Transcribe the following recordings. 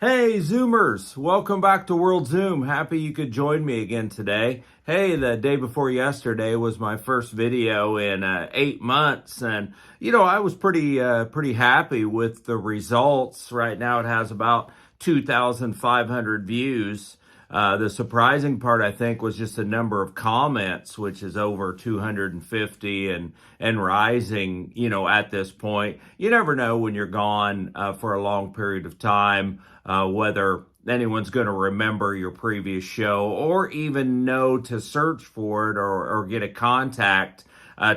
Hey Zoomers, welcome back to World Zoom. Happy you could join me again today. Hey, the day before yesterday was my first video in 8 months, and I was pretty happy with the results. Right now it has about 2,500 views. The surprising part, I think, was just the number of comments, which is over 250 and rising, at this point. You never know when you're gone for a long period of time, whether anyone's going to remember your previous show or even know to search for it or get a contact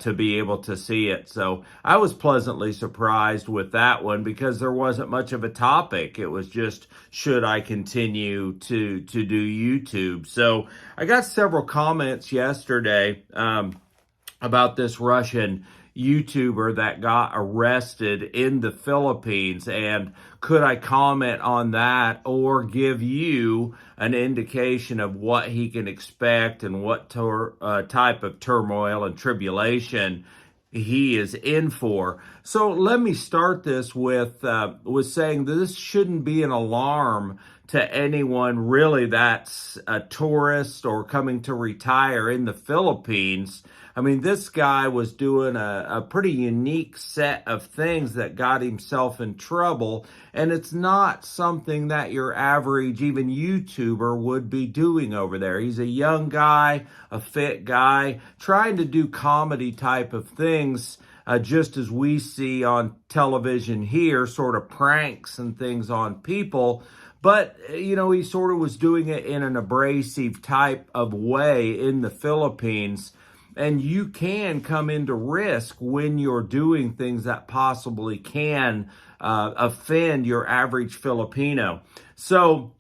to be able to see it. So I was pleasantly surprised with that one because there wasn't much of a topic. It was just, should I continue to do YouTube? So I got several comments yesterday about this Russian YouTuber that got arrested in the Philippines, and could I comment on that or give you an indication of what he can expect and what type of turmoil and tribulation he is in for. So let me start this with saying that this shouldn't be an alarm to anyone really that's a tourist or coming to retire in the Philippines. I mean, this guy was doing a pretty unique set of things that got himself in trouble, and it's not something that your average, even YouTuber, would be doing over there. He's a young guy, a fit guy, trying to do comedy type of things, just as we see on television here, sort of pranks and things on people. But, he sort of was doing it in an abrasive type of way in the Philippines. And you can come into risk when you're doing things that possibly can offend your average Filipino. So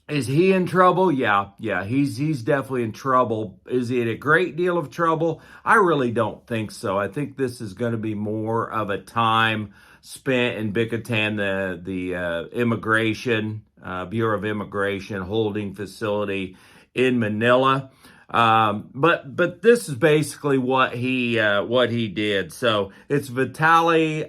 is he in trouble? Yeah, he's definitely in trouble. Is he in a great deal of trouble? I really don't think so. I think this is going to be more of a time spent in Bicatan, the immigration, Bureau of Immigration holding facility in Manila. But this is basically what he did. So it's Vitali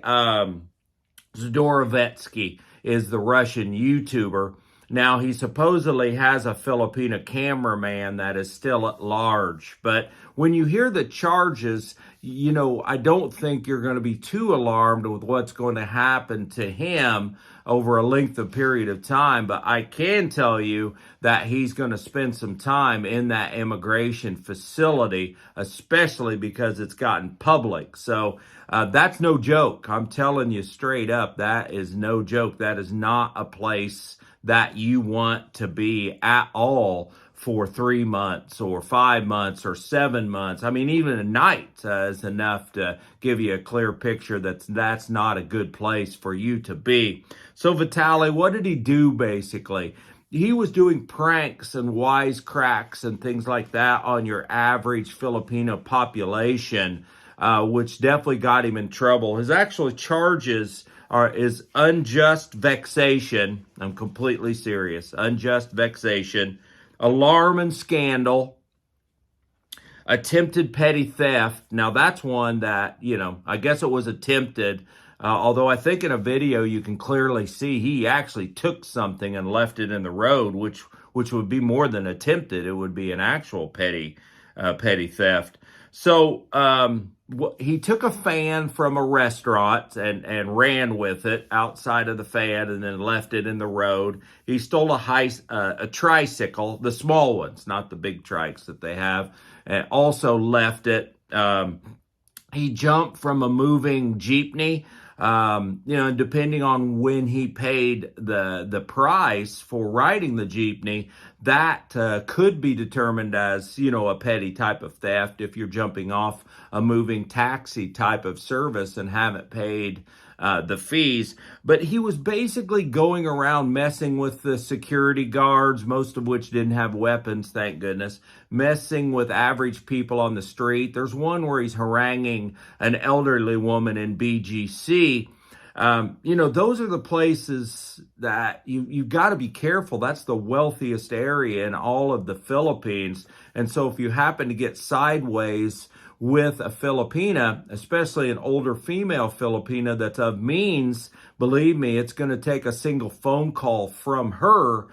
Zdorovetsky is the Russian YouTuber. Now, he supposedly has a Filipino cameraman that is still at large. But when you hear the charges, I don't think you're going to be too alarmed with what's going to happen to him over a length of period of time. But I can tell you that he's going to spend some time in that immigration facility, especially because it's gotten public. So that's no joke. I'm telling you straight up, that is no joke. That is not a place that you want to be at all for 3 months or 5 months or 7 months. I mean, even a night is enough to give you a clear picture that's not a good place for you to be. So Vitali, what did he do basically? He was doing pranks and wisecracks and things like that on your average Filipino population, which definitely got him in trouble. His actual charges is unjust vexation. I'm completely serious. Unjust vexation, alarm and scandal, attempted petty theft. Now that's one that, I guess it was attempted, although I think in a video you can clearly see he actually took something and left it in the road, which would be more than attempted. It would be an actual petty theft. So he took a fan from a restaurant and ran with it outside of the fan and then left it in the road. He stole a tricycle, the small ones, not the big trikes that they have, and also left it. He jumped from a moving jeepney. Depending on when he paid the price for riding the jeepney, that could be determined as, a petty type of theft if you're jumping off a moving taxi type of service and haven't paid the fees. But he was basically going around messing with the security guards, most of which didn't have weapons, thank goodness, messing with average people on the street. There's one where he's haranguing an elderly woman in BGC. Those are the places that you've got to be careful. That's the wealthiest area in all of the Philippines. And so if you happen to get sideways with a Filipina, especially an older female Filipina that's of means, believe me, it's going to take a single phone call from her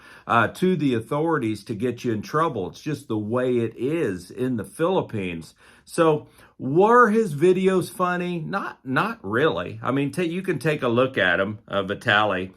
to the authorities to get you in trouble. It's just the way it is in the Philippines. So were his videos funny? Not really. I mean, you can take a look at them, Vitali.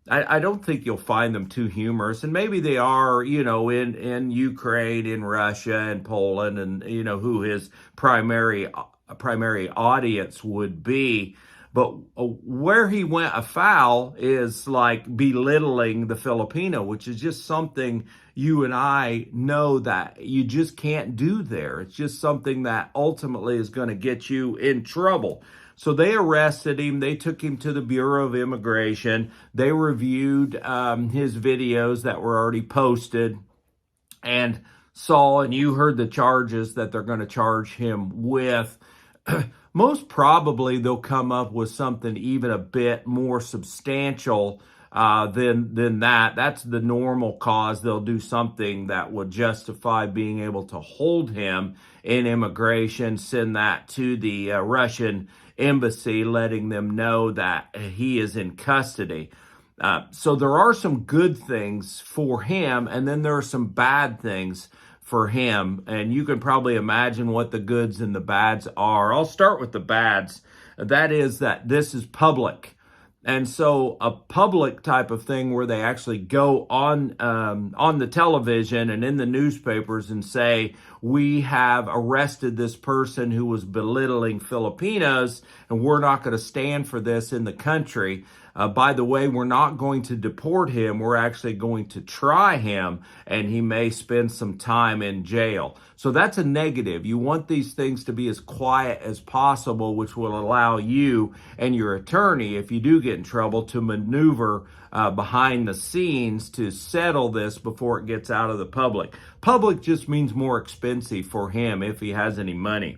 I don't think you'll find them too humorous, and maybe they are, in Ukraine, in Russia, and Poland, and who his primary audience would be. But where he went afoul is like belittling the Filipino, which is just something you and I know that you just can't do there. It's just something that ultimately is going to get you in trouble. So they arrested him. They took him to the Bureau of Immigration. They reviewed his videos that were already posted and saw, and you heard the charges that they're going to charge him with. Most probably they'll come up with something even a bit more substantial than that. That's the normal cause. They'll do something that would justify being able to hold him in immigration, send that to the Russian embassy, letting them know that he is in custody. So there are some good things for him, and then there are some bad things for him. And you can probably imagine what the goods and the bads are. I'll start with the bads. That is that this is public. And so a public type of thing where they actually go on the television and in the newspapers and say, we have arrested this person who was belittling Filipinos, and we're not going to stand for this in the country. By the way, we're not going to deport him. We're actually going to try him, and he may spend some time in jail. So that's a negative. You want these things to be as quiet as possible, which will allow you and your attorney, if you do get in trouble, to maneuver behind the scenes to settle this before it gets out of the public. Public just means more expensive for him if he has any money.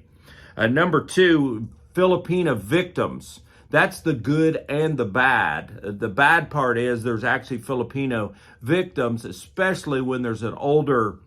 Number two, Filipina victims. That's the good and the bad. The bad part is there's actually Filipino victims, especially when there's an older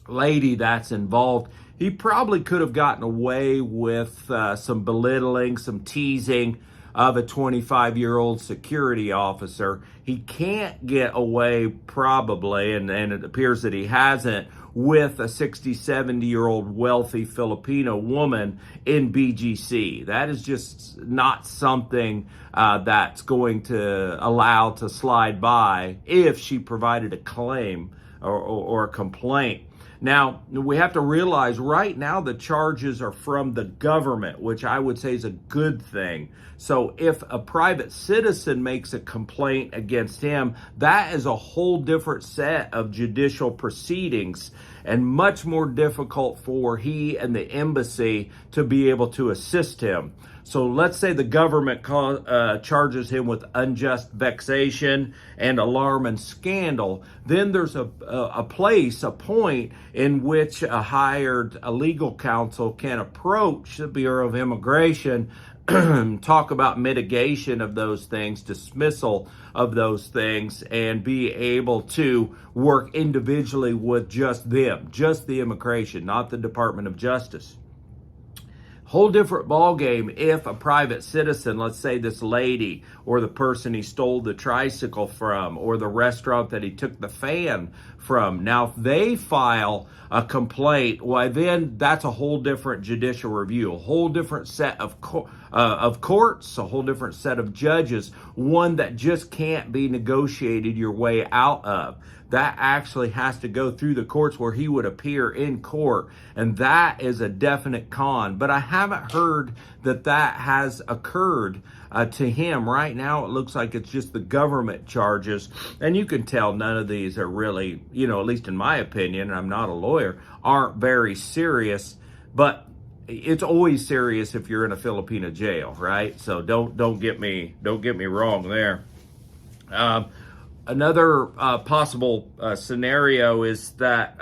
lady that's involved. He probably could have gotten away with some belittling, some teasing of a 25-year-old security officer. He can't get away probably, and it appears that he hasn't, with a 60, 70-year-old wealthy Filipino woman in BGC. That is just not something that's going to allow to slide by if she provided a claim or a complaint. Now, we have to realize right now the charges are from the government, which I would say is a good thing. So if a private citizen makes a complaint against him, that is a whole different set of judicial proceedings and much more difficult for he and the embassy to be able to assist him. So let's say the government charges him with unjust vexation and alarm and scandal. Then there's a point in which a hired legal counsel can approach the Bureau of Immigration, talk about mitigation of those things, dismissal of those things, and be able to work individually with just them, just the immigration, not the Department of Justice. Whole different ballgame if a private citizen, let's say this lady or the person he stole the tricycle from or the restaurant that he took the fan from. Now, if they file a complaint, why then that's a whole different judicial review, a whole different set of courts, a whole different set of judges, one that just can't be negotiated your way out of. That actually has to go through the courts where he would appear in court. And that is a definite con. But I haven't heard that has occurred to him. Right now, it looks like it's just the government charges. And you can tell none of these are really, at least in my opinion, and I'm not a lawyer, aren't very serious. But it's always serious if you're in a Filipino jail, right? So don't get me wrong there. Another possible scenario is that,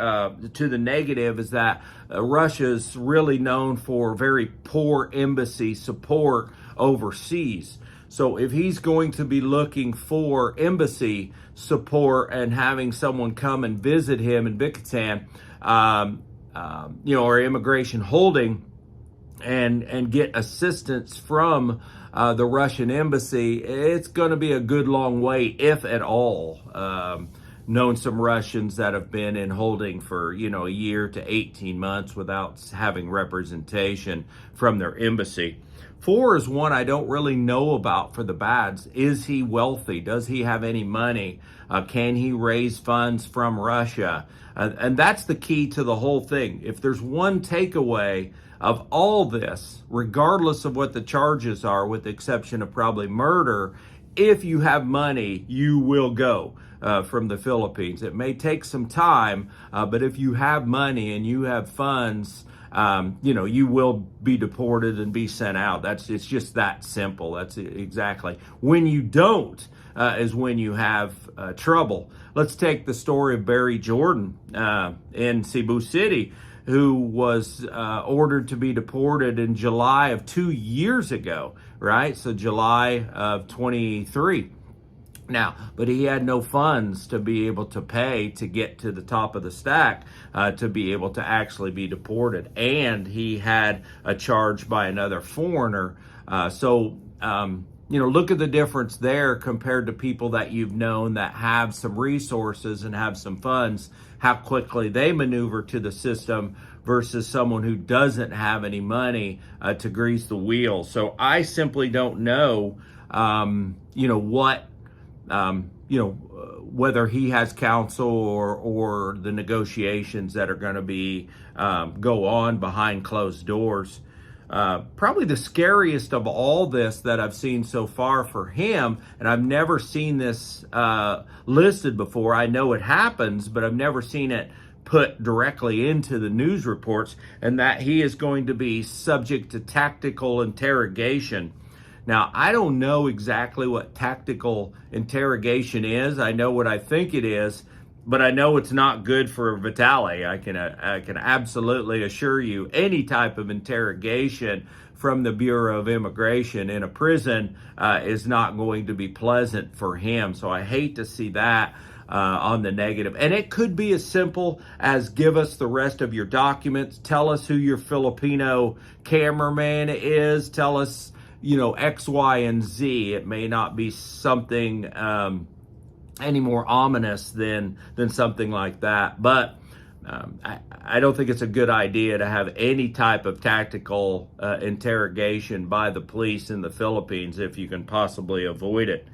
to the negative, is that Russia's really known for very poor embassy support overseas. So if he's going to be looking for embassy support and having someone come and visit him in Bicatan, or immigration holding and get assistance from the Russian embassy, it's going to be a good long wait, if at all. Known some Russians that have been in holding for, a year to 18 months without having representation from their embassy. 4 is one I don't really know about for the bads. Is he wealthy? Does he have any money? Can he raise funds from Russia? And that's the key to the whole thing. If there's one takeaway of all this, regardless of what the charges are, with the exception of probably murder, if you have money, you will go from the Philippines. It may take some time, but if you have money and you have funds, you will be deported and be sent out. It's just that simple. That's exactly. When you don't, is when you have trouble. Let's take the story of Barry Jordan in Cebu City, who was ordered to be deported in July of 2 years ago, right? So July of 23. Now, but he had no funds to be able to pay to get to the top of the stack to be able to actually be deported. And he had a charge by another foreigner. Look at the difference there compared to people that you've known that have some resources and have some funds, how quickly they maneuver to the system versus someone who doesn't have any money to grease the wheel. So I simply don't know, whether he has counsel or the negotiations that are going to be go on behind closed doors. Probably the scariest of all this that I've seen so far for him, and I've never seen this listed before. I know it happens, but I've never seen it put directly into the news reports, and that he is going to be subject to tactical interrogation. Now, I don't know exactly what tactical interrogation is. I know what I think it is, but I know it's not good for Vitali. I can absolutely assure you, any type of interrogation from the Bureau of Immigration in a prison is not going to be pleasant for him. So I hate to see that on the negative. And it could be as simple as give us the rest of your documents, tell us who your Filipino cameraman is, tell us, X, Y, and Z. It may not be something any more ominous than something like that. But I don't think it's a good idea to have any type of tactical interrogation by the police in the Philippines if you can possibly avoid it.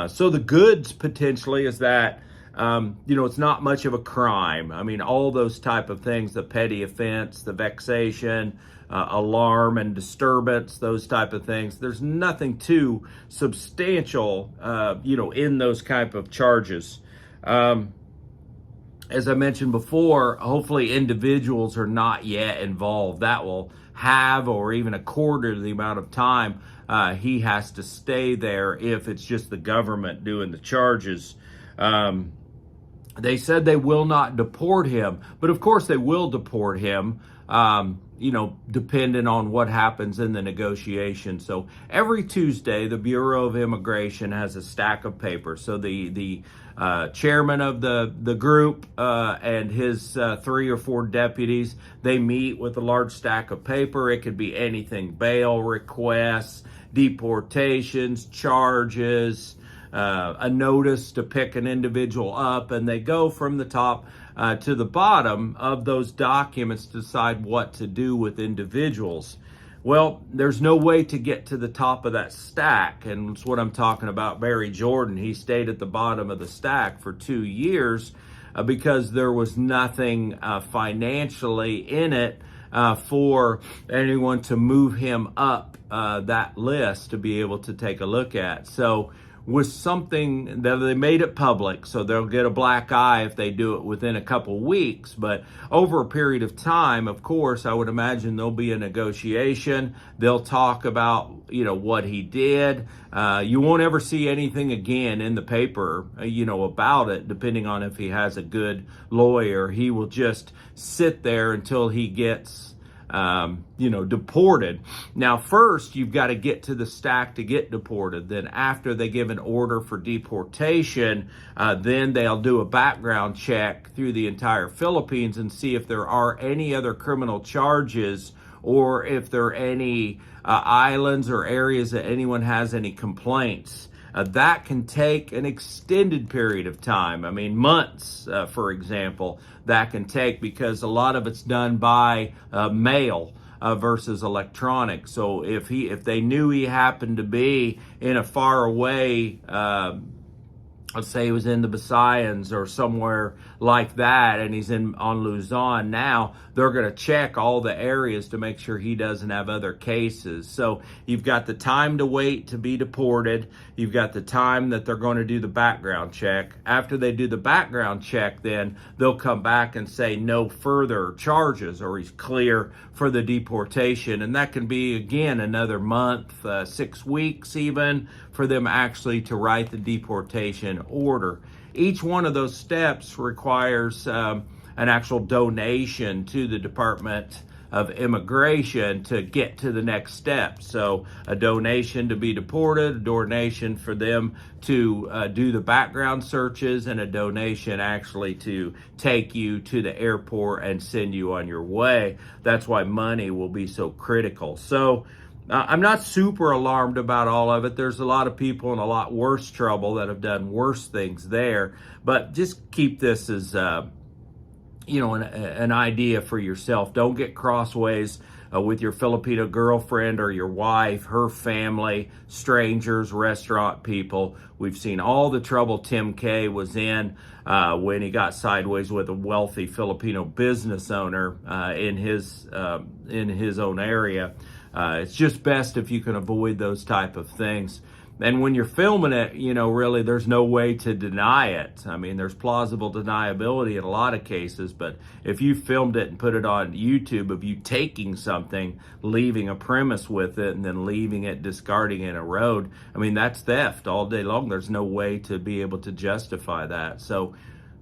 So the goods potentially is that, it's not much of a crime. I mean, all those type of things, the petty offense, the vexation, alarm and disturbance, those type of things. There's nothing too substantial, in those type of charges. As I mentioned before, hopefully individuals are not yet involved. That will have, or even a quarter of the amount of time he has to stay there if it's just the government doing the charges. They said they will not deport him, but of course they will deport him, depending on what happens in the negotiation. So every Tuesday, the Bureau of Immigration has a stack of papers. So the chairman of the group and his 3 or 4 deputies, they meet with a large stack of paper. It could be anything: bail requests, deportations, charges, a notice to pick an individual up, and they go from the top to the bottom of those documents to decide what to do with individuals. Well, there's no way to get to the top of that stack, and it's what I'm talking about. Barry Jordan, he stayed at the bottom of the stack for 2 years because there was nothing financially in it for anyone to move him up that list to be able to take a look at. So was something that they made it public, so they'll get a black eye if they do it within a couple weeks. But over a period of time, of course, I would imagine there'll be a negotiation. They'll talk about, what he did. You won't ever see anything again in the paper, about it, depending on if he has a good lawyer. He will just sit there until he gets deported. Now, first, you've got to get to the stack to get deported. Then after they give an order for deportation, then they'll do a background check through the entire Philippines and see if there are any other criminal charges or if there are any islands or areas that anyone has any complaints. That can take an extended period of time. I mean, months, for example, that can take, because a lot of it's done by mail versus electronic. So if they knew he happened to be in a far away, let's say he was in the Visayas or somewhere like that, and he's on Luzon now, they're going to check all the areas to make sure he doesn't have other cases. So you've got the time to wait to be deported. You've got the time that they're going to do the background check. After they do the background check, then they'll come back and say no further charges, or he's clear for the deportation. And that can be, again, another month, 6 weeks even, for them actually to write the deportation order. Each one of those steps requires an actual donation to the Department of Immigration to get to the next step. So a donation to be deported, a donation for them to do the background searches, and a donation actually to take you to the airport and send you on your way. That's why money will be so critical. So I'm not super alarmed about all of it. There's a lot of people in a lot worse trouble that have done worse things there. But just keep this as, an idea for yourself. Don't get crossways with your Filipino girlfriend or your wife, her family, strangers, restaurant people. We've seen all the trouble Tim K was in when he got sideways with a wealthy Filipino business owner in his own area. It's just best if you can avoid those type of things. And when you're filming it, really there's no way to deny it. I mean, there's plausible deniability in a lot of cases, but if you filmed it and put it on YouTube of you taking something, leaving a premise with it, and then leaving it, discarding it in a road, I mean, that's theft all day long. There's no way to be able to justify that. So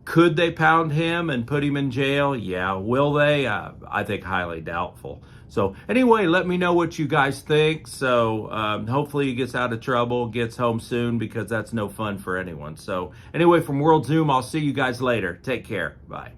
could they pound him and put him in jail? Yeah. Will they? I think highly doubtful. So anyway, let me know what you guys think. So hopefully he gets out of trouble, gets home soon, because that's no fun for anyone. So anyway, from World Zoom, I'll see you guys later. Take care. Bye.